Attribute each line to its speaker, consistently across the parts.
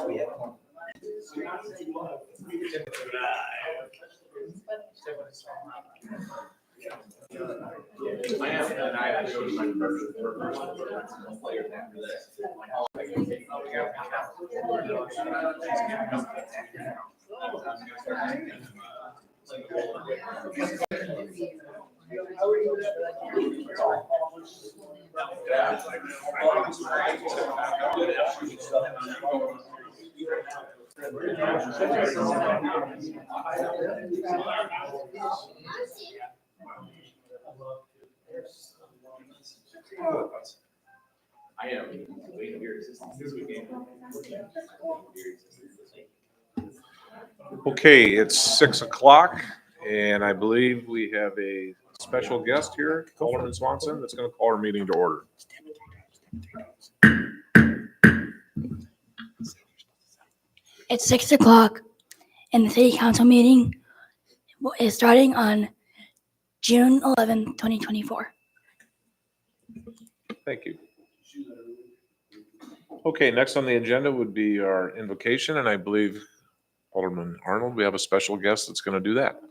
Speaker 1: I am waiting your existence this weekend.
Speaker 2: Okay, it's 6 o'clock, and I believe we have a special guest here, Alderman Swanson, that's going to call our meeting to order.
Speaker 3: It's 6 o'clock, and the city council meeting is starting on June 11th, 2024.
Speaker 2: Thank you. Okay, next on the agenda would be our invocation, and I believe Alderman Arnold, we have a special guest that's going to do that.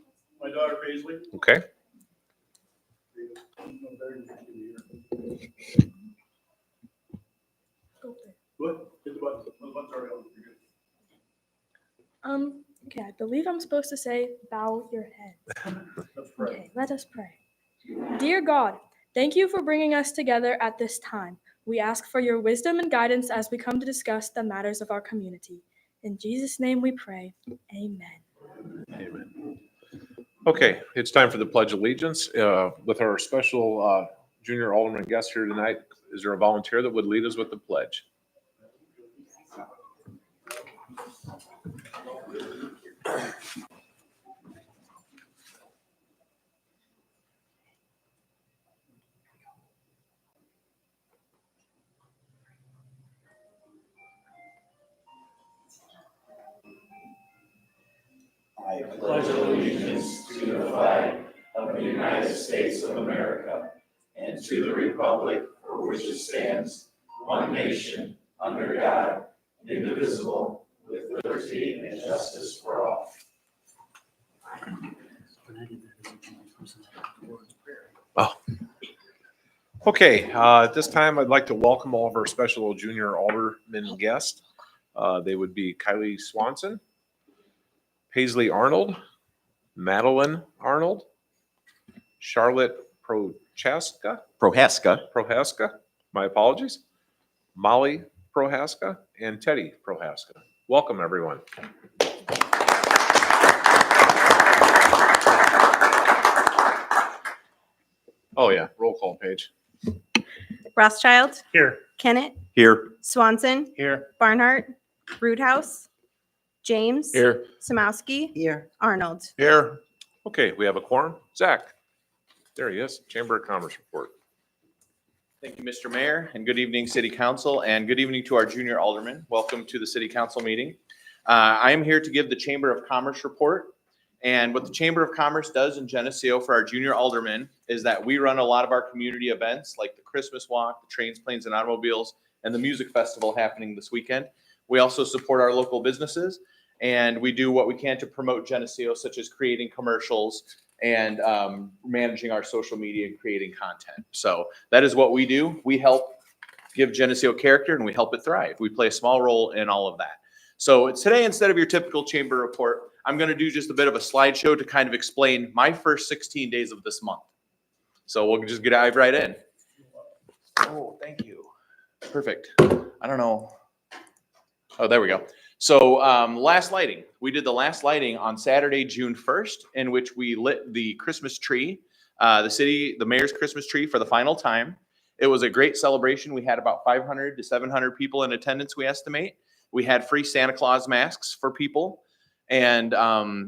Speaker 4: My daughter Paisley.
Speaker 2: Okay.
Speaker 4: What? Hit the button. The button's already on. You're good.
Speaker 5: Okay, I believe I'm supposed to say, bow your head.
Speaker 4: Let's pray.
Speaker 5: Okay, let us pray. Dear God, thank you for bringing us together at this time. We ask for your wisdom and guidance as we come to discuss the matters of our community. In Jesus' name we pray. Amen.
Speaker 2: Amen. Okay, it's time for the Pledge of Allegiance. With our special junior alderman guest here tonight, is there a volunteer that would lead us with the pledge?
Speaker 6: I pledge allegiance to the flag of the United States of America and to the republic for which it stands, one nation, under God, indivisible, with liberty and justice for all.
Speaker 2: Oh. Okay, at this time, I'd like to welcome all of our special junior alderman guests. They would be Kylie Swanson, Paisley Arnold, Madeline Arnold, Charlotte Prohaska, my apologies, Molly Prohaska, and Teddy Prohaska. Welcome, everyone. Oh, yeah, roll call page.
Speaker 7: Rothschild,
Speaker 4: Here.
Speaker 7: Kennett,
Speaker 6: Here.
Speaker 7: Swanson,
Speaker 4: Here.
Speaker 7: Barnhart, Roothouse, James,
Speaker 2: Here.
Speaker 7: Samowski,
Speaker 6: Here.
Speaker 7: Arnold.
Speaker 2: Here. Okay, we have a quorum. Zach. There he is, Chamber of Commerce report.
Speaker 1: Thank you, Mr. Mayor, and good evening, City Council, and good evening to our junior aldermen. Welcome to the City Council meeting. I am here to give the Chamber of Commerce report. And what the Chamber of Commerce does in Geneseo for our junior aldermen is that we run a lot of our community events like the Christmas Walk, the Trains, Planes, and Automobiles, and the Music Festival happening this weekend. We also support our local businesses, and we do what we can to promote Geneseo, such as creating commercials and managing our social media and creating content. So that is what we do. We help give Geneseo character, and we help it thrive. We play a small role in all of that. So today, instead of your typical chamber report, I'm going to do just a bit of a slideshow to kind of explain my first 16 days of this month. So we'll just dive right in. Oh, thank you. Perfect. I don't know. Oh, there we go. So last lighting. We did the last lighting on Saturday, June 1st, in which we lit the Christmas tree, the mayor's Christmas tree for the final time. It was a great celebration. We had about 500 to 700 people in attendance, we estimate. We had free Santa Claus masks for people. And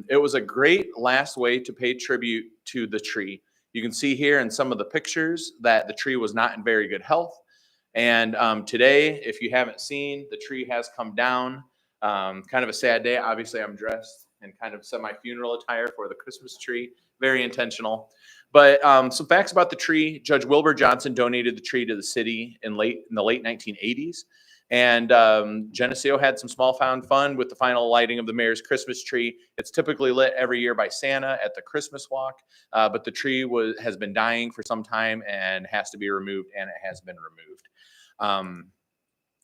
Speaker 1: it was a great last way to pay tribute to the tree. You can see here in some of the pictures that the tree was not in very good health. And today, if you haven't seen, the tree has come down. Kind of a sad day. Obviously, I'm dressed in kind of semi-funeral attire for the Christmas tree. Very intentional. But some facts about the tree. Judge Wilbur Johnson donated the tree to the city in the late 1980s. And Geneseo had some small found fun with the final lighting of the mayor's Christmas tree. It's typically lit every year by Santa at the Christmas walk, but the tree has been dying for some time and has to be removed, and it has been removed.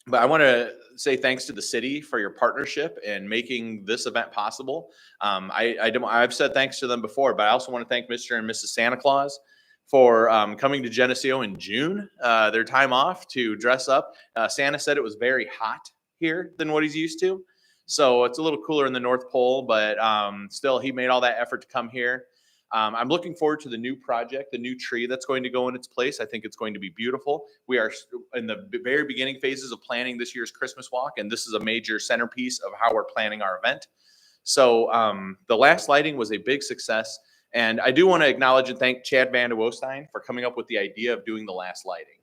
Speaker 1: But I want to say thanks to the city for your partnership in making this event possible. I've said thanks to them before, but I also want to thank Mr. and Mrs. Santa Claus for coming to Geneseo in June, their time off to dress up. Santa said it was very hot here than what he's used to. So it's a little cooler in the North Pole, but still he made all that effort to come here. I'm looking forward to the new project, the new tree that's going to go in its place. I think it's going to be beautiful. We are in the very beginning phases of planning this year's Christmas walk, and this is a major centerpiece of how we're planning our event. So the last lighting was a big success. And I do want to acknowledge and thank Chad Van de Woestein for coming up with the idea of doing the last lighting.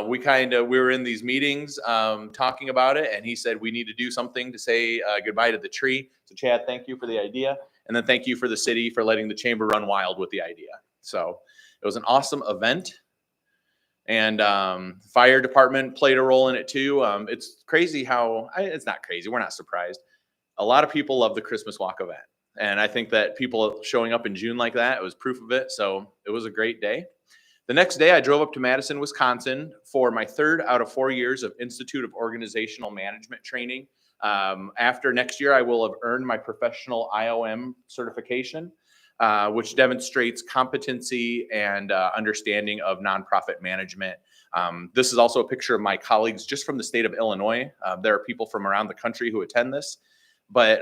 Speaker 1: We were in these meetings talking about it, and he said we need to do something to say goodbye to the tree. So Chad, thank you for the idea. And then thank you for the city for letting the chamber run wild with the idea. So it was an awesome event. And fire department played a role in it too. It's crazy it's not crazy. We're not surprised. A lot of people love the Christmas walk event. And I think that people showing up in June like that, it was proof of it. So it was a great day. The next day, I drove up to Madison, Wisconsin for my 3rd out of 4 years of Institute of Organizational Management training. After next year, I will have earned my professional IOM certification, which demonstrates competency and understanding of nonprofit management. This is also a picture of my colleagues just from the state of Illinois. There are people from around the country who attend this. But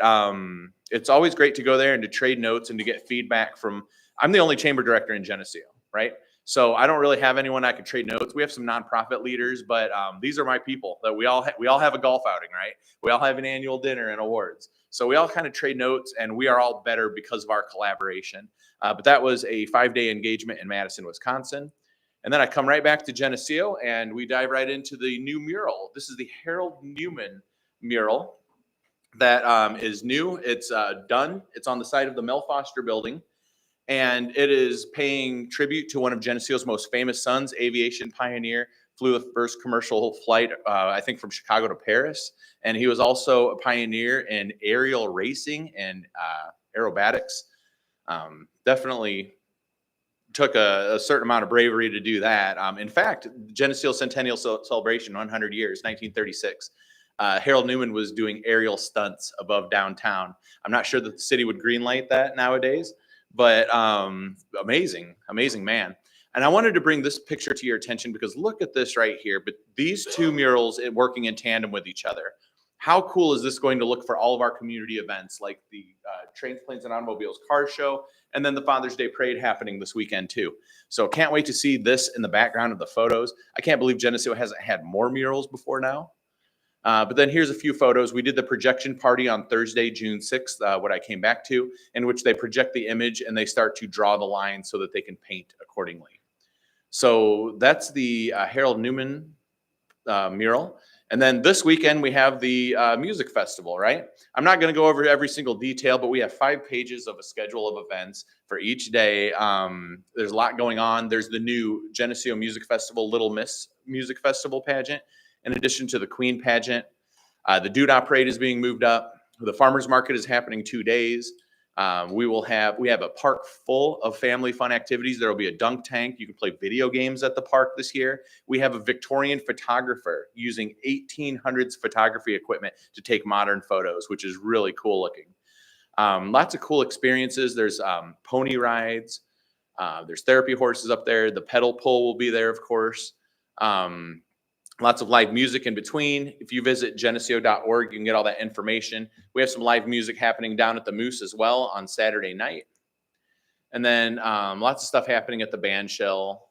Speaker 1: it's always great to go there and to trade notes and to get feedback from, I'm the only chamber director in Geneseo, right? So I don't really have anyone I could trade notes. We have some nonprofit leaders, but these are my people that we all have a golf outing, right? We all have an annual dinner and awards. So we all kind of trade notes, and we are all better because of our collaboration. But that was a 5-day engagement in Madison, Wisconsin. And then I come right back to Geneseo, and we dive right into the new mural. This is the Harold Newman mural that is new. It's done. It's on the side of the Mel Foster building. And it is paying tribute to one of Geneseo's most famous sons, aviation pioneer, flew the first commercial flight, I think from Chicago to Paris. And he was also a pioneer in aerial racing and aerobatics. Definitely took a certain amount of bravery to do that. In fact, Geneseo Centennial Celebration, 100 years, 1936. Harold Newman was doing aerial stunts above downtown. I'm not sure that the city would greenlight that nowadays, but amazing man. And I wanted to bring this picture to your attention because look at this right here. But these two murals working in tandem with each other. How cool is this going to look for all of our community events like the Trains, Planes, and Automobiles car show, and then the Father's Day Parade happening this weekend too. So can't wait to see this in the background of the photos. I can't believe Geneseo hasn't had more murals before now. But then here's a few photos. We did the projection party on Thursday, June 6th, what I came back to, in which they project the image and they start to draw the lines so that they can paint accordingly. So that's the Harold Newman mural. And then this weekend we have the music festival, right? I'm not going to go over every single detail, but we have 5 pages of a schedule of events for each day. There's a lot going on. There's the new Geneseo Music Festival, Little Miss Music Festival pageant. In addition to the Queen pageant, the Doodah Parade is being moved up. The Farmers Market is happening 2 days. We have a park full of family fun activities. There will be a dunk tank. You can play video games at the park this year. We have a Victorian photographer using 1800s photography equipment to take modern photos, which is really cool looking. Lots of cool experiences. There's pony rides. There's therapy horses up there. The pedal pull will be there, of course. Lots of live music in between. If you visit geneseo.org, you can get all that information. We have some live music happening down at the Moose as well on Saturday night. And then lots of stuff happening at the band shell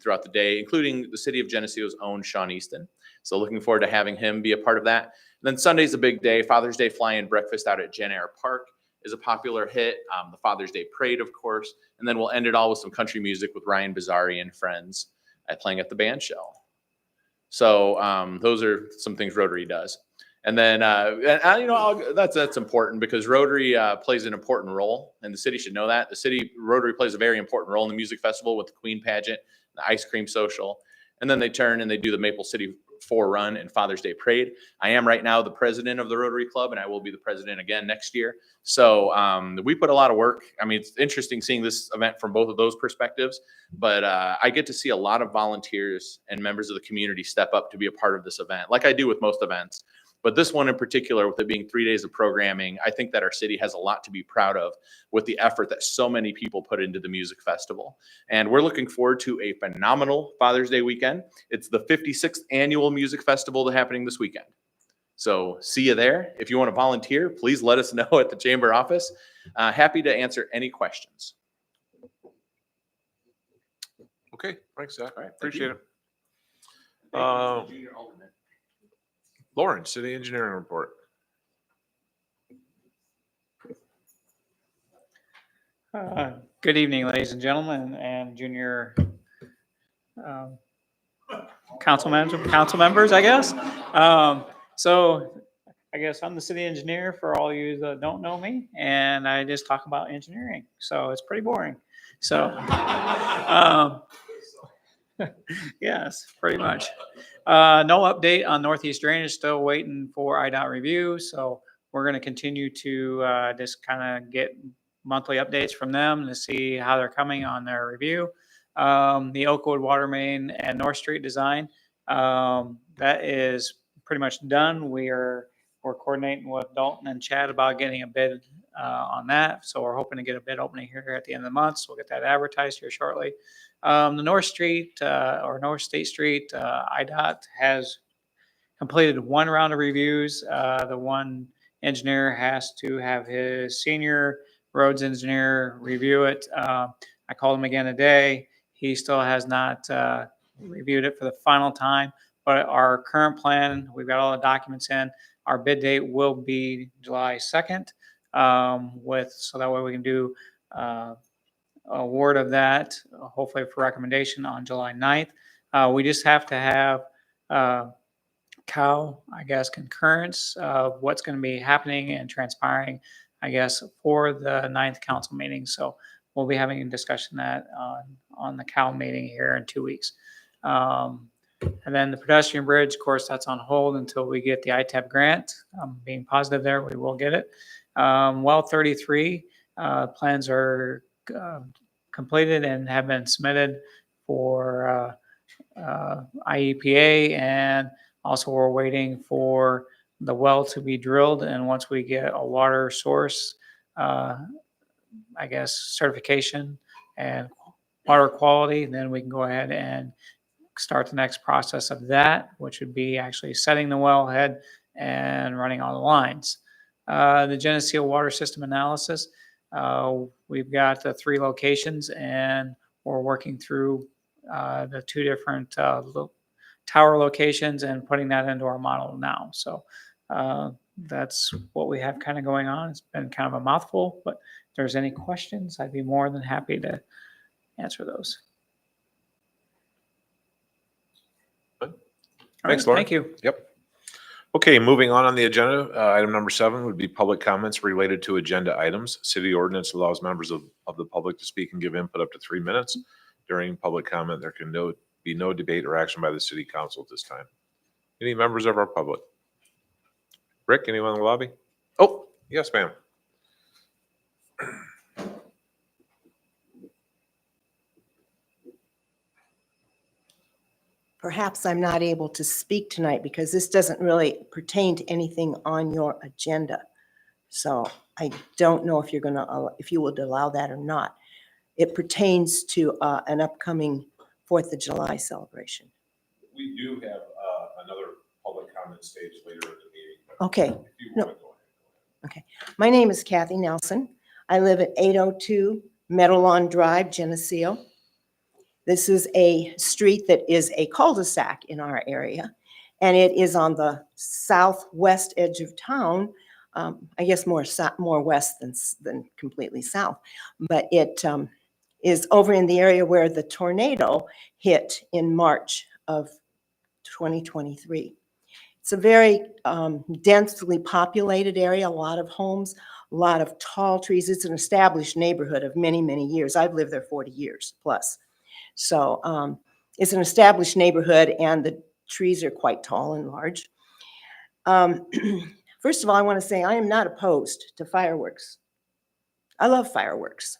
Speaker 1: throughout the day, including the city of Geneseo's own Sean Easton. So looking forward to having him be a part of that. And then Sunday's a big day. Father's Day fly-in breakfast out at Jen Eyre Park is a popular hit. The Father's Day Parade, of course. And then we'll end it all with some country music with Ryan Bizzari and friends playing at the band shell. So those are some things Rotary does. And then, that's important because Rotary plays an important role, and the city should know that. Rotary plays a very important role in the music festival with the Queen pageant, the ice cream social, and then they turn and they do the Maple City Run and Father's Day Parade. I am right now the president of the Rotary Club, and I will be the president again next year. So we put a lot of work. I mean, it's interesting seeing this event from both of those perspectives, but I get to see a lot of volunteers and members of the community step up to be a part of this event, like I do with most events. But this one in particular, with it being 3 days of programming, I think that our city has a lot to be proud of with the effort that so many people put into the music festival. And we're looking forward to a phenomenal Father's Day weekend. It's the 56th annual music festival that's happening this weekend. So see you there. If you want to volunteer, please let us know at the chamber office. Happy to answer any questions.
Speaker 2: Okay, thanks, Zach.
Speaker 1: All right, thank
Speaker 2: Appreciate
Speaker 1: you.
Speaker 2: it.
Speaker 1: Thank you, Mr. Junior Alderman.
Speaker 2: Lauren, city engineering report.
Speaker 8: Good evening, ladies and gentlemen, and junior council members, I guess. So I guess I'm the city engineer for all you that don't know me, and I just talk about engineering. So it's pretty boring. So yes, pretty much. No update on Northeast Drainage, still waiting for IDOT review. So we're going to continue to just kind of get monthly updates from them to see how they're coming on their review. The Oakwood Water Main and North Street design, that is pretty much done. We're coordinating with Dalton and Chad about getting a bid on that. So we're hoping to get a bid opening here at the end of the month. So we'll get that advertised here shortly. The North Street or North State Street, IDOT has completed one round of reviews. The one engineer has to have his senior roads engineer review it. I called him again today. He still has not reviewed it for the final time, but our current plan, we've got all the documents in. Our bid date will be July 2nd, so that way we can do award of that, hopefully for recommendation on July 9th. We just have to have COW, I guess, concurrence of what's going to be happening and transpiring, I guess, for the 9th council meeting. So we'll be having a discussion that on the COW meeting here in 2 weeks. And then the pedestrian bridge, of course, that's on hold until we get the ITEP grant. Being positive there, we will get it. Well 33 plans are completed and have been submitted for IEPA, and also we're waiting for the well to be drilled. And once we get a water source, I guess, certification and water quality, then we can go ahead and start the next process of that, which would be actually setting the wellhead and running all the lines. The Geneseo water system analysis, we've got the 3 locations, and we're working through the 2 different tower locations and putting that into our model now. So that's what we have kind of going on. It's been kind of a mouthful, but if there's any questions, I'd be more than happy to answer those.
Speaker 2: Good.
Speaker 8: All
Speaker 2: Thanks,
Speaker 8: right,
Speaker 2: Lauren.
Speaker 8: Thank you.
Speaker 2: Yep. Okay, moving on the agenda, item number 7 would be public comments related to agenda items. City ordinance allows members of the public to speak and give input up to 3 minutes. During public comment, there can be no debate or action by the city council at this time. Any members of our public? Rick, anyone in the lobby? Oh, yes, ma'am.
Speaker 9: Perhaps I'm not able to speak tonight because this doesn't really pertain to anything on your agenda. So I don't know if if you would allow that or not. It pertains to an upcoming 4th of July celebration.
Speaker 2: We do have another public comment stage later in the meeting.
Speaker 9: Okay.
Speaker 2: If you
Speaker 9: No.
Speaker 2: want to go ahead.
Speaker 9: My name is Kathy Nelson. I live at 802 Meadowlawn Drive, Geneseo. This is a street that is a cul-de-sac in our area, and it is on the southwest edge of town. I guess more west than completely south, but it is over in the area where the tornado hit in March of 2023. It's a very densely populated area, a lot of homes, a lot of tall trees. It's an established neighborhood of many, many years. I've lived there 40 years plus. So it's an established neighborhood, and the trees are quite tall and large. First of all, I want to say I am not opposed to fireworks. I love fireworks.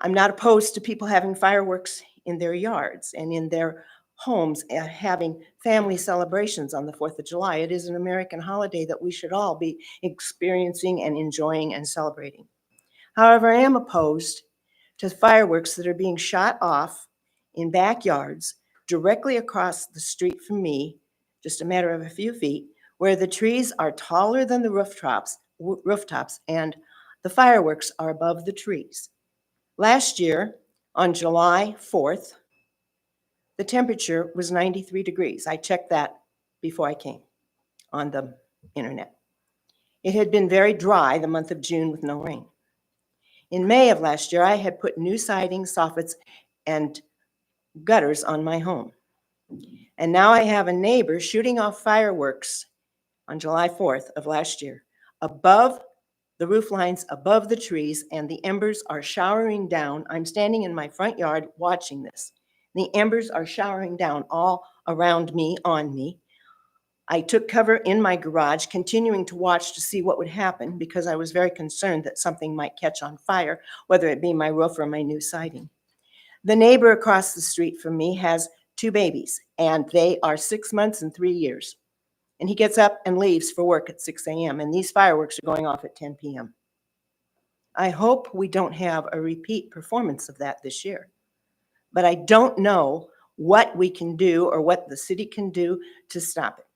Speaker 9: I'm not opposed to people having fireworks in their yards and in their homes and having family celebrations on the 4th of July. It is an American holiday that we should all be experiencing and enjoying and celebrating. However, I am opposed to fireworks that are being shot off in backyards directly across the street from me, just a matter of a few feet, where the trees are taller than the rooftops and the fireworks are above the trees. Last year, on July 4th, the temperature was 93 degrees. I checked that before I came on the internet. It had been very dry the month of June with no rain. In May of last year, I had put new siding, soffits, and gutters on my home. And now I have a neighbor shooting off fireworks on July 4th of last year above the roof lines, above the trees, and the embers are showering down. I'm standing in my front yard watching this. The embers are showering down all around me, on me. I took cover in my garage, continuing to watch to see what would happen because I was very concerned that something might catch on fire, whether it be my roof or my new siding. The neighbor across the street from me has 2 babies, and they are 6 months and 3 years. And he gets up and leaves for work at 6 a.m., and these fireworks are going off at 10 p.m. I hope we don't have a repeat performance of that this year. But I don't know what we can do or what the city can do to stop it.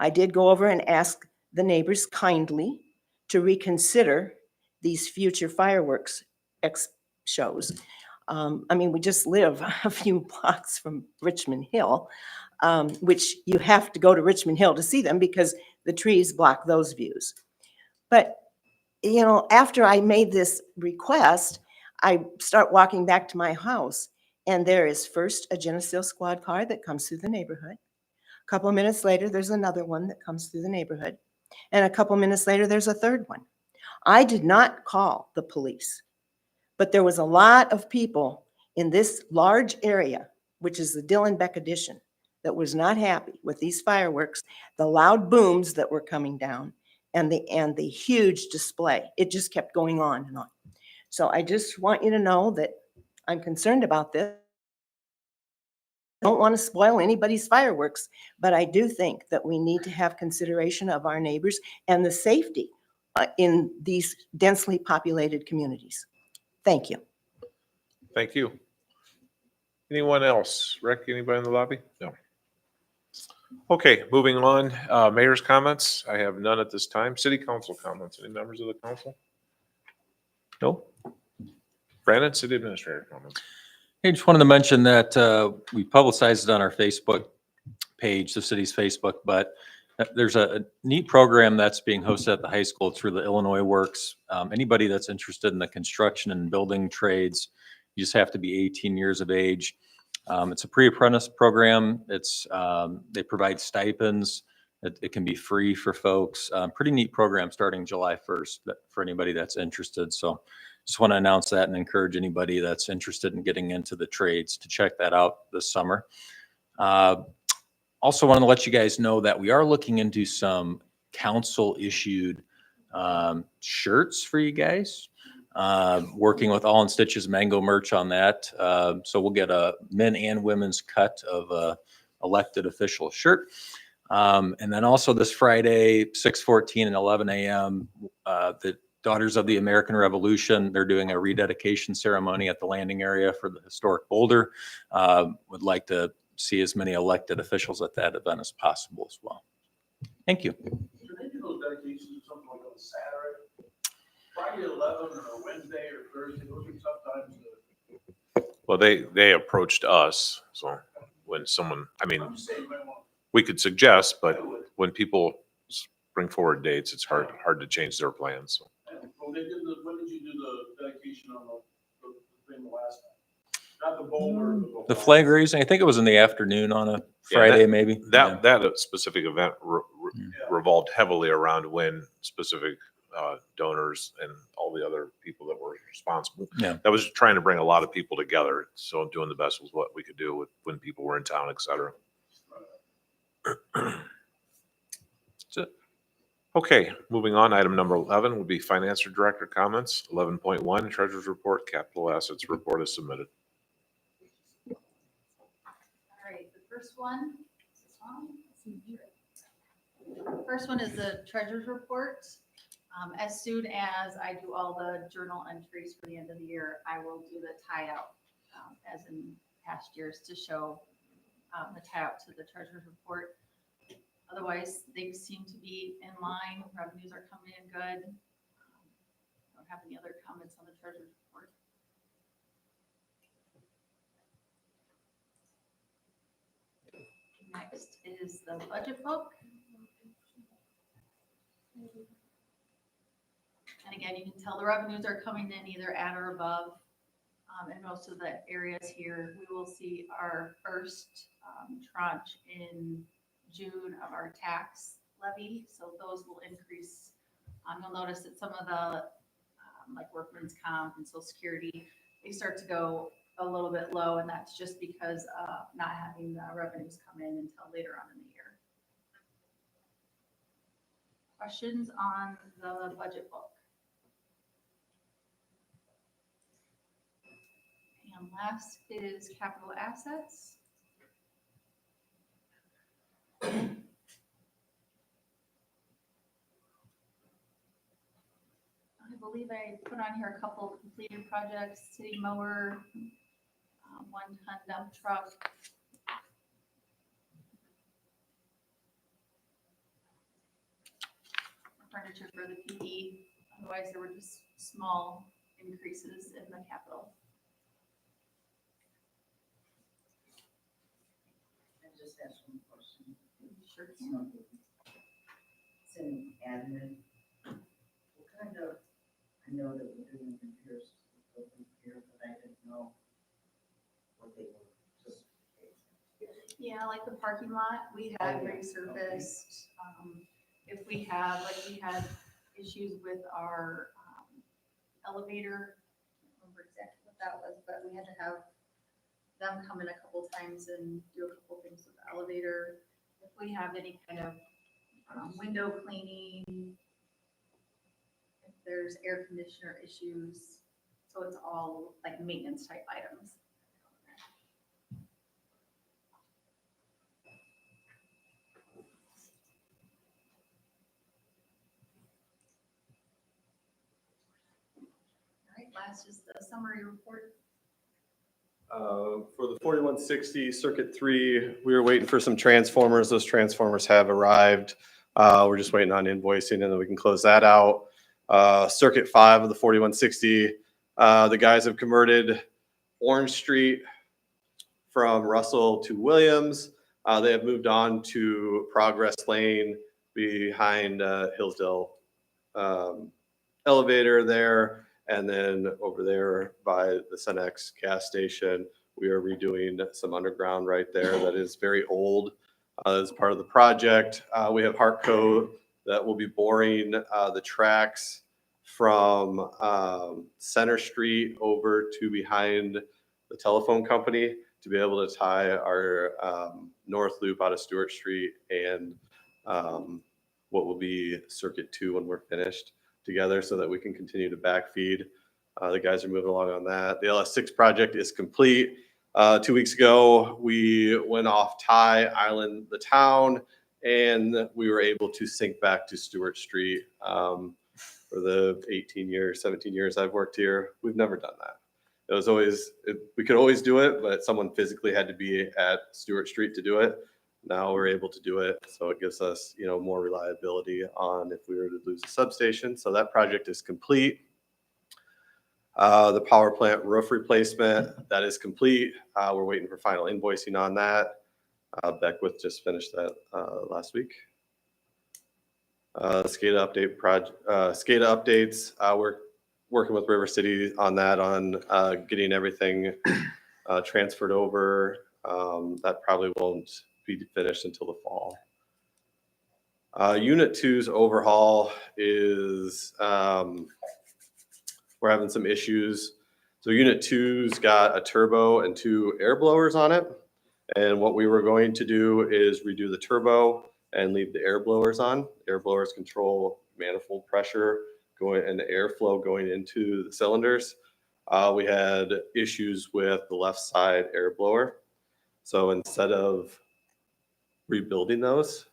Speaker 9: I did go over and ask the neighbors kindly to reconsider these future fireworks shows. I mean, we just live a few blocks from Richmond Hill, which you have to go to Richmond Hill to see them because the trees block those views. But, you know, after I made this request, I start walking back to my house, and there is first a Geneseo squad car that comes through the neighborhood. A couple of minutes later, there's another one that comes through the neighborhood. And a couple of minutes later, there's a third one. I did not call the police, but there was a lot of people in this large area, which is the Dillon Beck addition, that was not happy with these fireworks, the loud booms that were coming down, and the huge display. It just kept going on and on. So I just want you to know that I'm concerned about this. I don't want to spoil anybody's fireworks, but I do think that we need to have consideration of our neighbors and the safety in these densely populated communities. Thank you.
Speaker 2: Thank you. Anyone else? Rick, anybody in the lobby? No. Okay, moving on. Mayor's comments. I have none at this time. City council comments. Any members of the council? No? Brandon, city administrator comments.
Speaker 10: I just wanted to mention that we publicized it on our Facebook page, the city's Facebook, but there's a neat program that's being hosted at the high school through the Illinois Works. Anybody that's interested in the construction and building trades, you just have to be 18 years of age. It's a pre-apprentice program. It's they provide stipends. It can be free for folks. Pretty neat program starting July 1st for anybody that's interested. So just want to announce that and encourage anybody that's interested in getting into the trades to check that out this summer. Also want to let you guys know that we are looking into some council issued shirts for you guys. Working with All in Stitches Mango merch on that. So we'll get a men and women's cut of a elected official shirt. And then also this Friday, 6:14 and 11 a.m., the Daughters of the American Revolution, they're doing a rededication ceremony at the landing area for the historic boulder. Would like to see as many elected officials at that event as possible as well. Thank you.
Speaker 4: Should they do those dedications or something like on Saturday? Friday 11 or Wednesday or Thursday, those are sometimes.
Speaker 2: Well, they approached us. So when someone, I mean,
Speaker 4: I'm just saying, you might want.
Speaker 2: we could suggest, but when people bring forward dates, it's hard to change their plans. So.
Speaker 4: Well, they did when did you do the dedication on the thing the last time? Not the boulder.
Speaker 10: The flag raising, I think it was in the afternoon on a Friday, maybe.
Speaker 2: That specific event revolved heavily around when specific donors and all the other people that were responsible.
Speaker 10: Yeah.
Speaker 2: That was trying to bring a lot of people together. So doing the best was what we could do with when people were in town, et cetera. That's it. Okay, moving on. Item number 11 would be Finance Director comments. 11.1, Treasurer's Report, Capital Assets Report is submitted.
Speaker 11: All right, the first one, is this one? First one is the treasurer's report. As soon as I do all the journal entries for the end of the year, I will do the tie out, as in past years, to show the tie out to the treasurer's report. Otherwise, things seem to be in line. Revenues are coming in good. Don't have any other comments on the treasurer's report. Next is the budget book. And again, you can tell the revenues are coming in either at or above. In most of the areas here, we will see our first tranche in June of our tax levy. So those will increase. You'll notice that some of the like workman's comp and social security, they start to go a little bit low, and that's just because of not having the revenues come in until later on in the year. Questions on the budget book? And last is capital assets. I believe I put on here a couple of completed projects: city mower, 1-ton dump truck. Furniture for the PD. Otherwise, there were just small increases in the capital.
Speaker 12: I just asked one question.
Speaker 11: Sure can.
Speaker 12: It's in admin. What kind of, I know that we're doing repairs here, but I didn't know what they were. Just
Speaker 11: Yeah, like the parking lot, we had resurfaced. If we have, like we had issues with our elevator, I don't remember exactly what that was, but we had to have them come in a couple times and do a couple things with the elevator. If we have any kind of window cleaning, if there's air conditioner issues, so it's all like maintenance type items. Last is the summary report.
Speaker 13: For the 4160 Circuit 3, we were waiting for some transformers. Those transformers have arrived. We're just waiting on invoicing, and then we can close that out. Circuit 5 of the 4160, the guys have converted Orange Street from Russell to Williams. They have moved on to Progress Lane behind Hillsdale elevator there. And then over there by the Cenex gas station, we are redoing some underground right there that is very old as part of the project. We have Hartco that will be boring the tracks from Center Street over to behind the telephone company to be able to tie our north loop out of Stewart Street and what will be Circuit 2 when we're finished together so that we can continue to backfeed. The guys are moving along on that. The LS6 project is complete. 2 weeks ago, we went off Tie Island, the town, and we were able to sink back to Stewart Street. For the 18 years, 17 years I've worked here, we've never done that. It was always, we could always do it, but someone physically had to be at Stewart Street to do it. Now we're able to do it, so it gives us, more reliability on if we were to lose a substation. So that project is complete. The power plant roof replacement, that is complete. We're waiting for final invoicing on that. Beckwith just finished that last week. SCADA update project, SCADA updates. We're working with River City on that, on getting everything transferred over. That probably won't be finished until the fall. Unit 2's overhaul is, we're having some issues. So Unit 2's got a turbo and 2 air blowers on it. And what we were going to do is redo the turbo and leave the air blowers on. Air blowers control manifold pressure going and the airflow going into the cylinders. We had issues with the left side air blower. So instead of rebuilding those,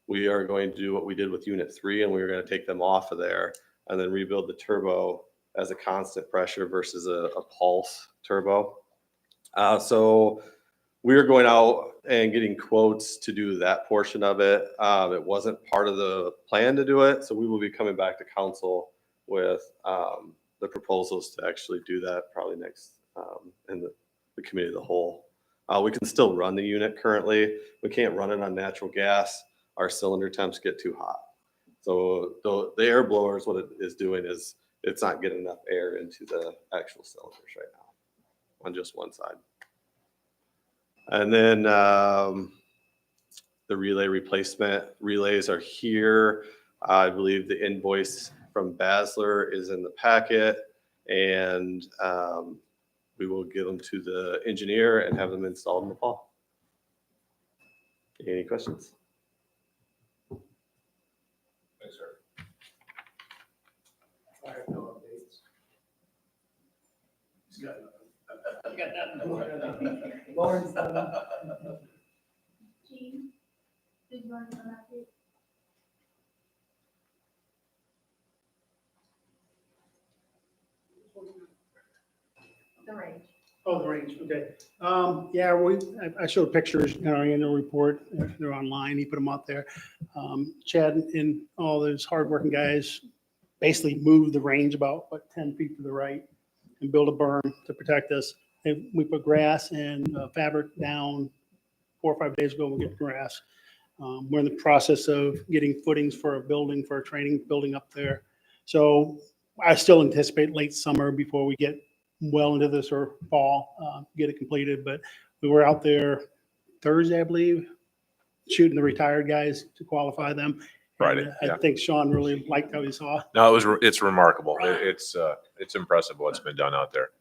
Speaker 13: we are going to do what we did with unit 3, and we were going to take them off of there and then rebuild the turbo as a constant pressure versus a pulse turbo. So we are going out and getting quotes to do that portion of it. It wasn't part of the plan to do it, so we will be coming back to council with the proposals to actually do that probably next in the committee of the whole. We can still run the unit currently. We can't run it on natural gas. Our cylinder temps get too hot. So the air blowers, what it is doing is it's not getting enough air into the actual cylinders right now on just one side. And then the relay replacement relays are here. I believe the invoice from Basler is in the packet, and we will give them to the engineer and have them installed in the fall. Any questions?
Speaker 2: Thanks, sir.
Speaker 4: I have no updates. He's got nothing.
Speaker 12: Lauren's done.
Speaker 11: Jean, did you want to come up here? The range.
Speaker 4: Oh, the range, okay. Yeah, I showed pictures in our annual report. They're online. He put them out there. Chad and all those hardworking guys basically moved the range about, 10 feet to the right and built a berm to protect us. And we put grass and fabric down 4 or 5 days ago. We get grass. We're in the process of getting footings for a building, for a training building up there. So I still anticipate late summer before we get well into this, or fall, get it completed. But we were out there Thursday, I believe, shooting the retired guys to qualify them.
Speaker 2: Friday,
Speaker 4: And
Speaker 2: yeah.
Speaker 4: I think Sean really liked how he saw.
Speaker 2: No, it's remarkable. It's impressive what's been done out there.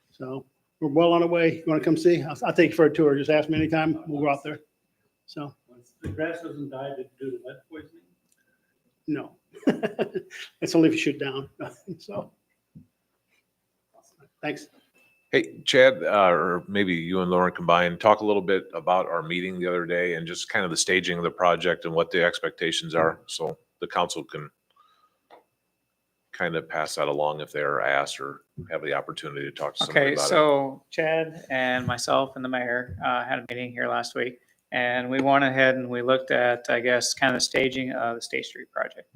Speaker 4: So we're well on our way. You want to come see? I'll take you for a tour. Just ask me anytime. We'll go out there. So,
Speaker 14: The grass doesn't die due to lead poisoning?
Speaker 4: no. It's only if you shoot down. So, thanks.
Speaker 2: Hey, Chad, or maybe you and Lauren combined, talk a little bit about our meeting the other day and just kind of the staging of the project and what the expectations are, so the council can kind of pass that along if they're asked or have the opportunity to talk to somebody
Speaker 8: Okay,
Speaker 2: about it.
Speaker 8: so Chad and myself and the mayor had a meeting here last week, and we went ahead and we looked at, I guess, kind of the staging of the State Street project.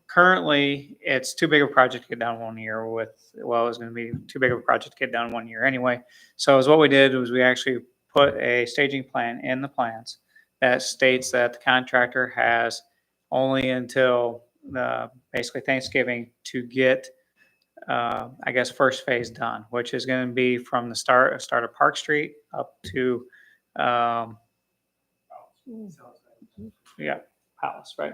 Speaker 8: Currently, it's too big of a project to get done 1 year with, well, it's going to be too big of a project to get done 1 year anyway. So what we did was we actually put a staging plan in the plans that states that the contractor has only until basically Thanksgiving to get, I guess, first phase done, which is going to be from the start of Park Street up to, yeah, Palace, right?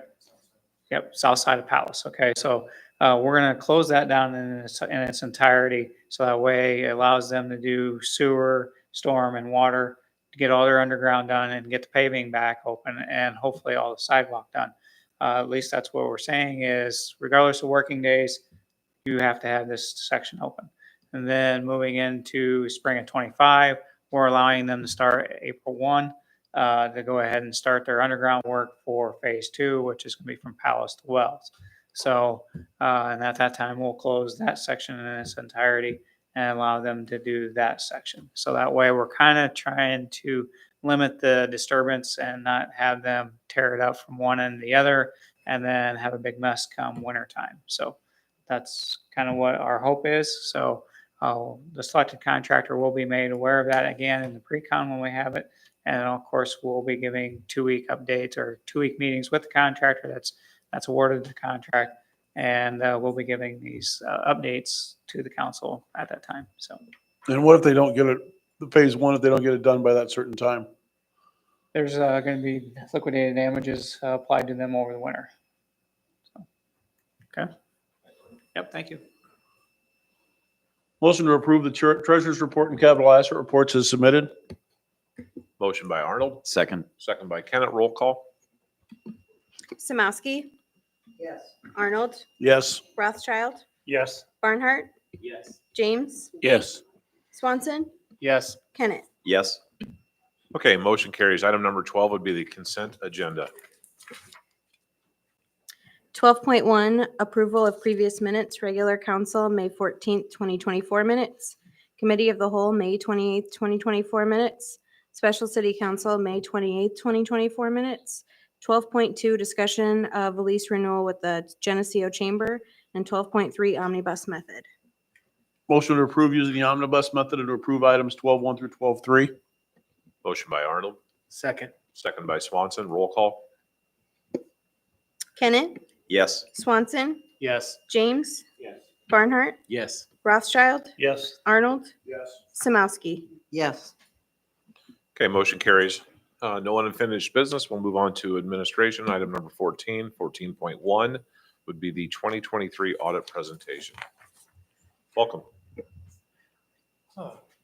Speaker 8: Yep, south side of Palace. Okay, so we're going to close that down in its entirety, so that way it allows them to do sewer, storm, and water to get all their underground done and get the paving back open and hopefully all the sidewalk done. At least that's what we're saying is, regardless of working days, you have to have this section open. And then moving into spring of 25, we're allowing them to start April 1. To go ahead and start their underground work for phase 2, which is going to be from Palace to Wells. So, and at that time, we'll close that section in its entirety and allow them to do that section. So that way, we're kind of trying to limit the disturbance and not have them tear it up from one end to the other and then have a big mess come winter time. So that's kind of what our hope is. So the selected contractor will be made aware of that again in the pre-con when we have it. And of course, we'll be giving 2-week updates or 2-week meetings with the contractor that's awarded the contract. And we'll be giving these updates to the council at that time. So
Speaker 14: And what if they don't get it, the phase 1, if they don't get it done by that certain time?
Speaker 8: there's going to be liquidated damages applied to them over the winter. So, okay. Yep. Thank you.
Speaker 14: Motion to approve the treasurer's report and capital asset reports as submitted.
Speaker 2: Motion by Arnold,
Speaker 6: Second.
Speaker 2: second by Kennett. Roll call.
Speaker 7: Samowski,
Speaker 12: Yes.
Speaker 7: Arnold,
Speaker 14: Yes.
Speaker 7: Rothschild,
Speaker 4: Yes.
Speaker 7: Barnhart,
Speaker 6: Yes.
Speaker 7: James,
Speaker 14: Yes.
Speaker 7: Swanson,
Speaker 4: Yes.
Speaker 7: Kennett.
Speaker 6: Yes.
Speaker 2: Okay, motion carries. Item number 12 would be the consent agenda.
Speaker 7: 12.1, approval of previous minutes, regular council, May 14th, 2024 minutes. Committee of the Whole, May 28th, 2024 minutes. Special City Council, May 28th, 2024 minutes. 12.2, discussion of a lease renewal with the Geneseo Chamber. And 12.3, omnibus method.
Speaker 14: Motion to approve using the omnibus method and to approve items 12.1 through 12.3.
Speaker 2: Motion by Arnold,
Speaker 4: Second.
Speaker 2: second by Swanson. Roll call.
Speaker 7: Kennett,
Speaker 6: Yes.
Speaker 7: Swanson,
Speaker 4: Yes.
Speaker 7: James,
Speaker 4: Yes.
Speaker 7: Barnhart,
Speaker 6: Yes.
Speaker 7: Rothschild,
Speaker 4: Yes.
Speaker 7: Arnold,
Speaker 4: Yes.
Speaker 7: Samowski.
Speaker 12: Yes.
Speaker 2: Okay, motion carries. No unfinished business. We'll move on to administration. Item number 14, 14.1 would be the 2023 audit presentation. Welcome.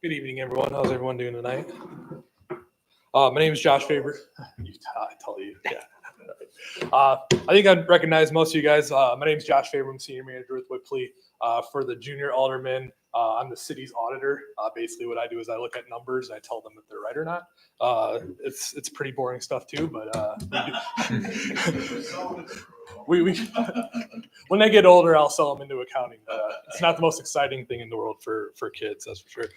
Speaker 15: Good evening, everyone. How's everyone doing tonight? My name is Josh Faber. I tell you, yeah. I think I recognize most of you guys. My name is Josh Faber. I'm senior manager with Whipley. For the junior alderman, I'm the city's auditor. Basically, what I do is I look at numbers and I tell them if they're right or not. It's pretty boring stuff too, but we when they get older, I'll sell them into accounting. It's not the most exciting thing in the world for kids, that's for sure.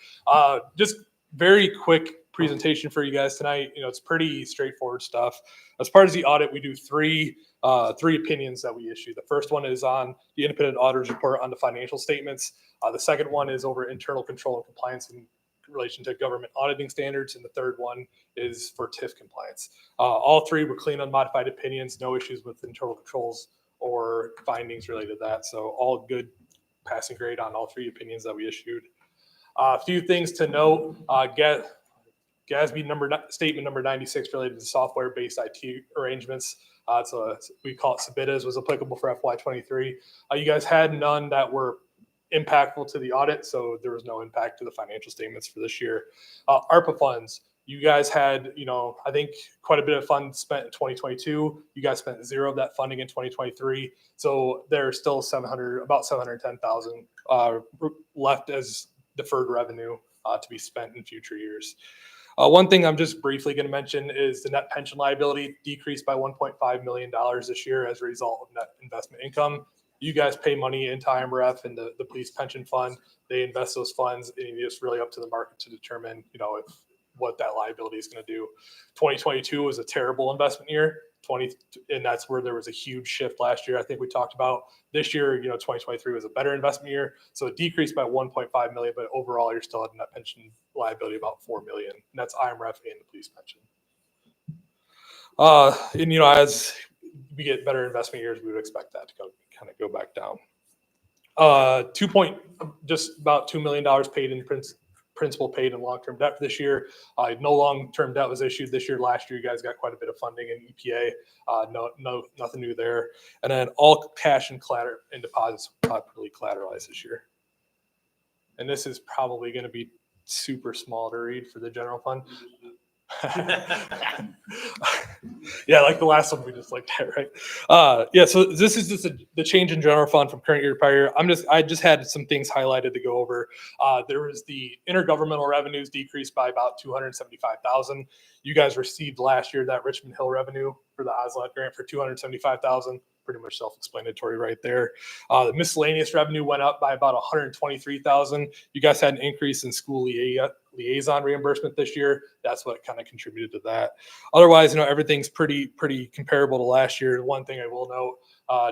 Speaker 15: Just very quick presentation for you guys tonight. You know, it's pretty straightforward stuff. As part of the audit, we do three opinions that we issue. The first one is on the independent auditor's report on the financial statements. The second one is over internal control and compliance in relation to government auditing standards. And the third one is for TIF compliance. All three were clean, unmodified opinions, no issues with internal controls or findings related to that. So all good passing grade on all three opinions that we issued. A few things to note, GASB statement number 96 related to software-based IT arrangements. So we call it SBITAs, was applicable for FY23. You guys had none that were impactful to the audit, so there was no impact to the financial statements for this year. ARPA funds, you guys had, I think quite a bit of funds spent in 2022. You guys spent zero of that funding in 2023. So there's still about 710,000 left as deferred revenue to be spent in future years. One thing I'm just briefly going to mention is the net pension liability decreased by $1.5 million this year as a result of net investment income. You guys pay money into IMRF and the police pension fund. They invest those funds, and it's really up to the market to determine, what that liability is going to do. 2022 was a terrible investment year. And that's where there was a huge shift last year. I think we talked about this year, 2023 was a better investment year. So it decreased by 1.5 million, but overall you're still at a net pension liability about 4 million. And that's IMRF and the police pension. And as we get better investment years, we would expect that to go back down. Just about $2 million paid in principal paid in long-term debt for this year. No long-term debt was issued this year. Last year, you guys got quite a bit of funding in EPA. Nothing new there. And then all cash and deposits properly collateralized this year. And this is probably going to be super small to read for the general fund. Yeah, like the last one we just looked at, right? Yeah, so this is just the change in general fund from current year to prior year. I just had some things highlighted to go over. There was the intergovernmental revenues decreased by about $275,000. You guys received last year that Richmond Hill revenue for the OSLAT grant for $275,000. Pretty much self-explanatory right there. The miscellaneous revenue went up by about $123,000. You guys had an increase in school liaison reimbursement this year. That's what kind of contributed to that. Otherwise, everything's pretty comparable to last year. One thing I will note,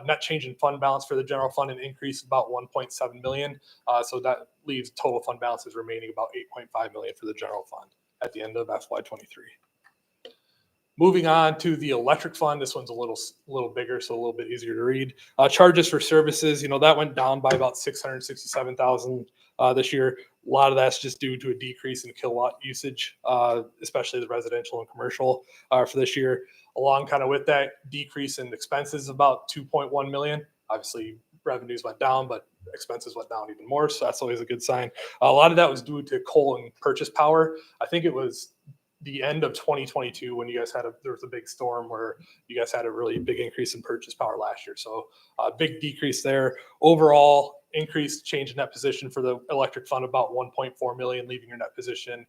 Speaker 15: net change in fund balance for the general fund an increase about 1.7 million. So that leaves total fund balances remaining about 8.5 million for the general fund at the end of FY23. Moving on to the electric fund, this one's a little bigger, so a little bit easier to read. Charges for services, that went down by about 667,000 this year. A lot of that's just due to a decrease in kilowatt usage, especially the residential and commercial for this year. Along kind of with that decrease in expenses, about 2.1 million. Obviously, revenues went down, but expenses went down even more, so that's always a good sign. A lot of that was due to coal and purchase power. I think it was the end of 2022 when you guys there was a big storm where you guys had a really big increase in purchase power last year. So a big decrease there. Overall increased change in net position for the electric fund about 1.4 million, leaving your net position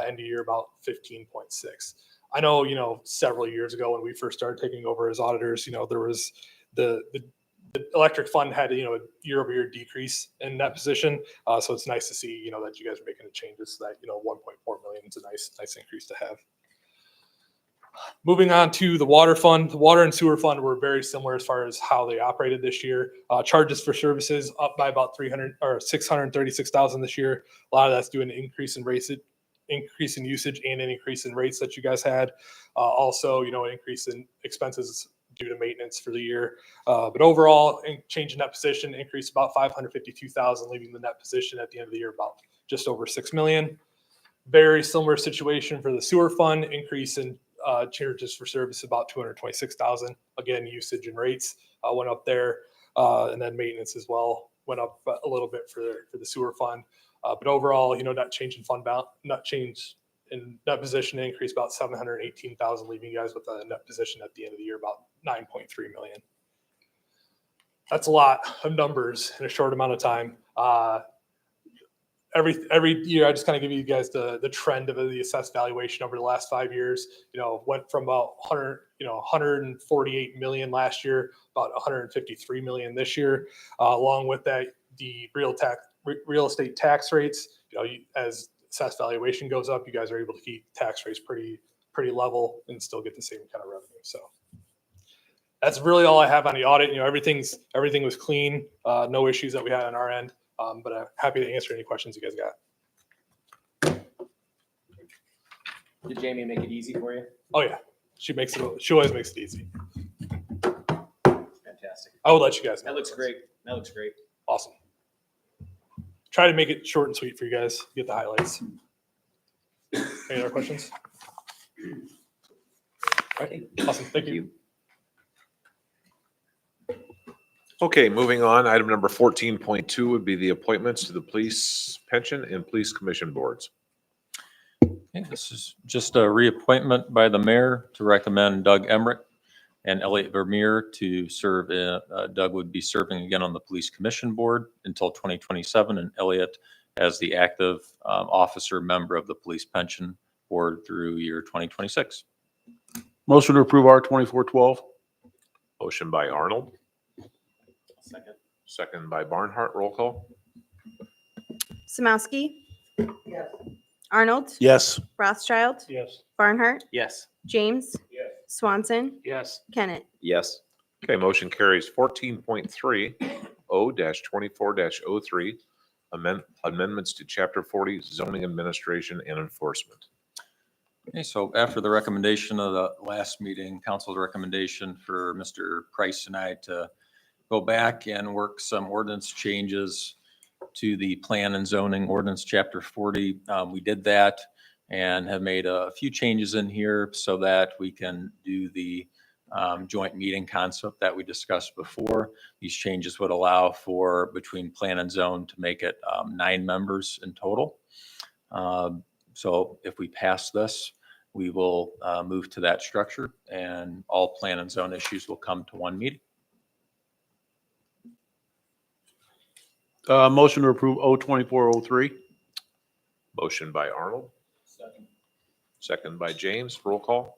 Speaker 15: end of year about 15.6. I know, several years ago when we first started taking over as auditors, there was the electric fund had, a year-over-year decrease in that position. So it's nice to see, that you guys are making the changes so that, 1.4 million is a nice increase to have. Moving on to the water fund, the water and sewer fund were very similar as far as how they operated this year. Charges for services up by about 636,000 this year. A lot of that's due to an increase in usage and an increase in rates that you guys had. Also, an increase in expenses due to maintenance for the year. But overall, change in net position increased about 552,000, leaving the net position at the end of the year about just over 6 million. Very similar situation for the sewer fund, increase in charges for service about 226,000. Again, usage and rates went up there, and then maintenance as well went up a little bit for the sewer fund. But overall, net change in fund balance, net change in net position increased about 718,000, leaving you guys with a net position at the end of the year about 9.3 million. That's a lot of numbers in a short amount of time. Every year, I just kind of give you guys the trend of the assessed valuation over the last 5 years. Went from about 148 million last year, about 153 million this year. Along with that, the real estate tax rates. As assessed valuation goes up, you guys are able to keep tax rates pretty level and still get the same kind of revenue. So that's really all I have on the audit. Everything was clean, no issues that we had on our end. But I'm happy to answer any questions you guys got.
Speaker 1: Did Jamie make it easy for you?
Speaker 15: Oh yeah, she always makes it easy.
Speaker 1: Fantastic.
Speaker 15: I will let you guys know.
Speaker 1: That looks great. That looks great.
Speaker 15: Awesome. Try to make it short and sweet for you guys. Get the highlights. Any other questions? All right. Awesome. Thank you.
Speaker 2: Okay, moving on. Item number 14.2 would be the appointments to the police pension and police commission boards.
Speaker 10: Okay, this is just a reappointment by the mayor to recommend Doug Emmerich and Elliot Vermeer to serve. Doug would be serving again on the police commission board until 2027, and Elliot as the active officer member of the police pension board through year 2026.
Speaker 14: Motion to approve R 2412.
Speaker 2: Motion by Arnold,
Speaker 1: Second.
Speaker 2: second by Barnhart. Roll call.
Speaker 7: Samowski,
Speaker 12: Yes.
Speaker 7: Arnold,
Speaker 14: Yes.
Speaker 15: Yes.
Speaker 7: Rothschild, Barnhart,
Speaker 1: Yes.
Speaker 7: James,
Speaker 1: Yes.
Speaker 7: Swanson,
Speaker 15: Yes.
Speaker 7: Kennett.
Speaker 13: Yes.
Speaker 2: Okay, motion carries. 14.3 O-24-03 amendments to Chapter 40 zoning administration and enforcement.
Speaker 10: Okay, so after the recommendation of the last meeting, council's recommendation for Mr. Price and I to go back and work some ordinance changes to the plan and zoning ordinance, Chapter 40. We did that and have made a few changes in here so that we can do the joint meeting concept that we discussed before. These changes would allow for between plan and zone to make it 9 members in total. So if we pass this, we will move to that structure and all plan and zone issues will come to one meeting.
Speaker 14: Motion to approve O 2403.
Speaker 2: Motion by Arnold. Second by James. Roll call.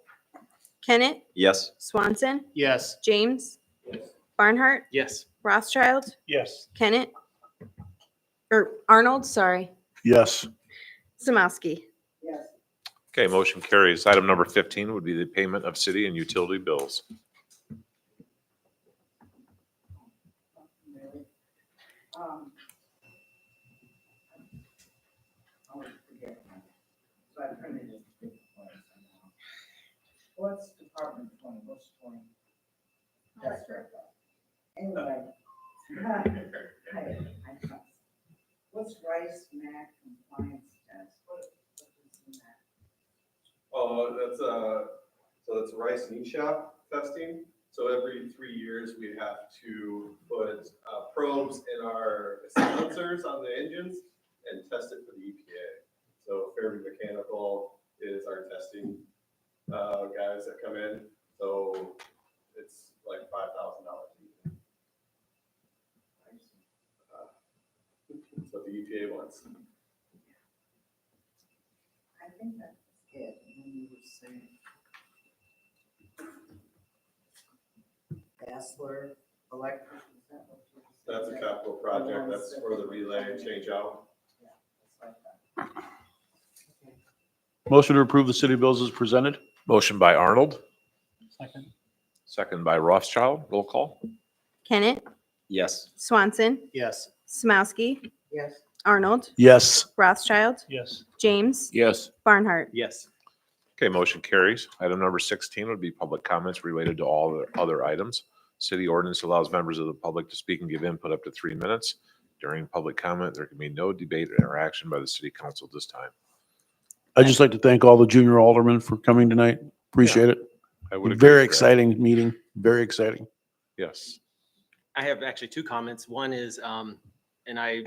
Speaker 7: Kennett,
Speaker 13: Yes.
Speaker 7: Swanson,
Speaker 1: Yes.
Speaker 7: James, Barnhart,
Speaker 1: Yes.
Speaker 7: Rothschild,
Speaker 15: Yes.
Speaker 7: Kennett, or Arnold, sorry,
Speaker 14: Yes.
Speaker 7: Samowski.
Speaker 12: Yes.
Speaker 2: Okay, motion carries. Item number 15 would be the payment of city and utility bills.
Speaker 12: I always forget that. So I printed it. What's Department 20? What's 20? That's right. Anyway. What's Rice Mac compliance test? What is in that?
Speaker 13: Oh, that's Rice and eShop testing. So every 3 years, we have to put probes in our silencers on the engines and test it for the EPA. So Fairview Mechanical is our testing guys that come in. So it's like $5,000. That's what the EPA wants.
Speaker 12: I think that's it, when you were saying. Bassler Electric, is that what you were
Speaker 13: That's a
Speaker 12: saying?
Speaker 13: capital project. That's for the relay change out.
Speaker 12: Yeah, that's like that.
Speaker 14: Motion to approve the city bills as presented.
Speaker 2: Motion by Arnold,
Speaker 8: Second.
Speaker 2: second by Rothschild. Roll call.
Speaker 7: Kennett,
Speaker 10: Yes.
Speaker 7: Swanson,
Speaker 14: Yes.
Speaker 7: Samowski,
Speaker 12: Yes.
Speaker 7: Arnold,
Speaker 14: Yes.
Speaker 7: Rothschild,
Speaker 14: Yes.
Speaker 7: James,
Speaker 10: Yes.
Speaker 7: Barnhart.
Speaker 14: Yes.
Speaker 2: Okay, motion carries. Item number 16 would be public comments related to all the other items. City ordinance allows members of the public to speak and give input up to 3 minutes. During public comment, there can be no debate or interaction by the city council at this time.
Speaker 14: I'd just like to thank all the junior aldermen for coming tonight. Appreciate it.
Speaker 2: I would agree
Speaker 14: Very
Speaker 2: with that.
Speaker 14: exciting meeting, very exciting.
Speaker 2: Yes.
Speaker 16: I have actually two comments. One is, and I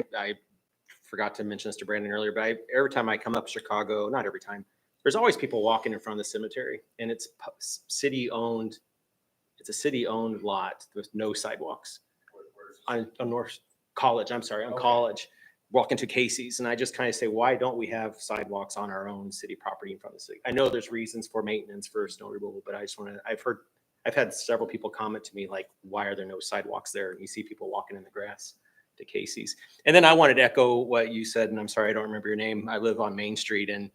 Speaker 16: forgot to mention this to Brandon earlier, but every time I come up Chicago, not every time, there's always people walking in front of the cemetery, and it's city-owned. It's a city-owned lot with no sidewalks. On North College, I'm sorry, on College, walking to Casey's, and I just kind of say, why don't we have sidewalks on our own city property in front of the city? I know there's reasons for maintenance for snow removal, but I just want to, I've had several people comment to me, like, why are there no sidewalks there? And you see people walking in the grass to Casey's. And then I wanted to echo what you said, and I'm sorry, I don't remember your name. I live on Main Street, and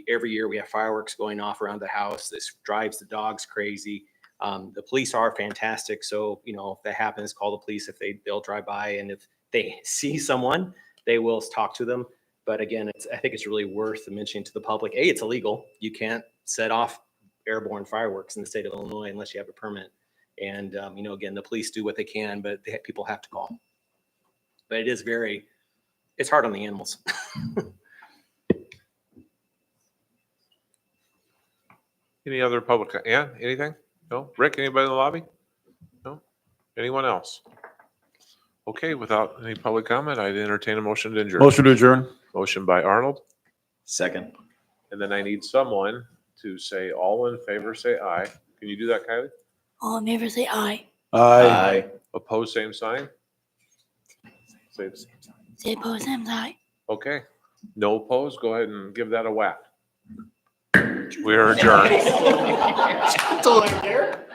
Speaker 16: every year we have fireworks going off around the house. This drives the dogs crazy. The police are fantastic. So, if that happens, call the police if they'll drive by. And if they see someone, they will talk to them. But again, I think it's really worth mentioning to the public, A, it's illegal. You can't set off airborne fireworks in the state of Illinois unless you have a permit. And, again, the police do what they can, but people have to call. But it's hard on the animals.
Speaker 2: Any other public, anything? No? Rick, anybody in the lobby? No? Anyone else? Okay, without any public comment, I'd entertain a motion to adjourn.
Speaker 14: Motion to adjourn.
Speaker 2: Motion by Arnold,
Speaker 10: Second.
Speaker 2: and then I need someone to say all in favor, say aye. Can you do that, Kylie?
Speaker 3: All in favor, say aye.
Speaker 14: Aye.
Speaker 2: Opposed, same sign? Say,
Speaker 3: Say opposed, same sign.
Speaker 2: okay. No opposed, go ahead and give that a whack. We are adjourned.
Speaker 4: That's all I care.